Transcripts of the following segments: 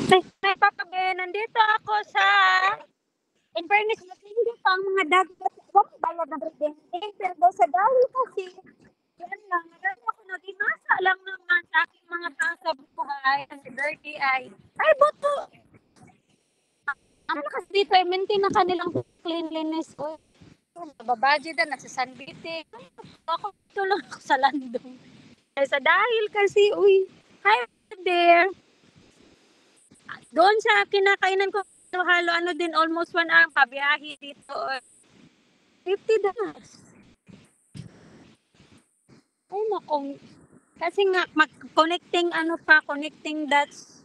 May papabe, nandito ako sa in fairness, matindi pa ang mga dagat. Huwag bayad ng residente. Pero daw sa dahil kasi, yan lang, meron ako nagimasa lang naman sa aking mga tao sa buhay. Si Dirty ay buto. Ano kasi dito, maintain na kanilang cleanliness. O, babaji na, nagsasanbiti. Ako tulong ako sa landong. Sa dahil kasi, uy, hi there. Doon sa kinakainan ko, halo ano din, almost 1 hour pabiyahe dito. $50. Ay, nakong, kasi nga, connecting connecting dots.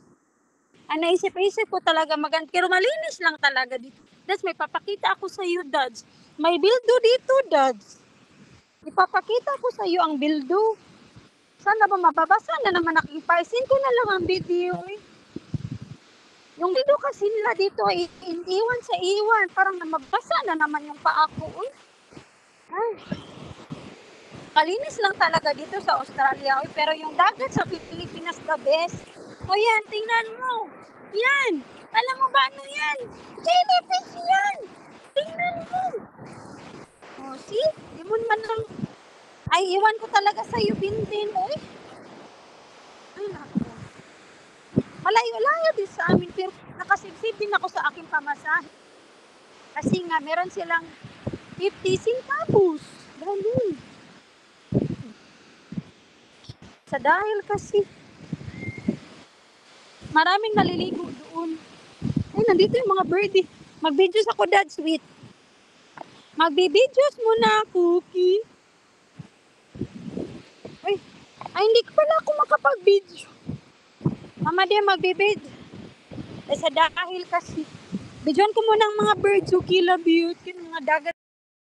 Naisip-isip ko talaga pero malinis lang talaga dito. Dads, may papakita ako sa iyo, Dads. May bildo dito, Dads. Ipapakita ko sa iyo ang bildo. Sana ba mababasa na naman nakipaisin ko na lang ang video eh. Yung bildo kasi nila dito ay iwan sa iwan. Parang mabasa na naman yung paa ko eh. Ay. Malinis lang talaga dito sa Australia eh. Pero yung dagat sa Pilipinas the best. O yan, tingnan mo. Yan. Alam mo ba ano yan? Jellyfish yan. Tingnan mo. O, see? Di mo man lang. Ay, iwan ko talaga sa iyo, Bintin. Oy. Ay, naku. Malayo-layo din sa amin. Pero nakasibsib din ako sa aking pamasahe. Kasi nga, meron silang 50 centavos. Ganun. Sa dahil kasi maraming naliligo doon. Ay, nandito yung mga birdie. Mag-videos ako, Dad, sweet. Magbi-videos muna, Cookie. Ay, hindi ko pala ako makapag-video. Mama din, magbi-video. Sa dahil kasi. Videoan ko muna ang mga birds, Cookie, love you. Yung mga dagat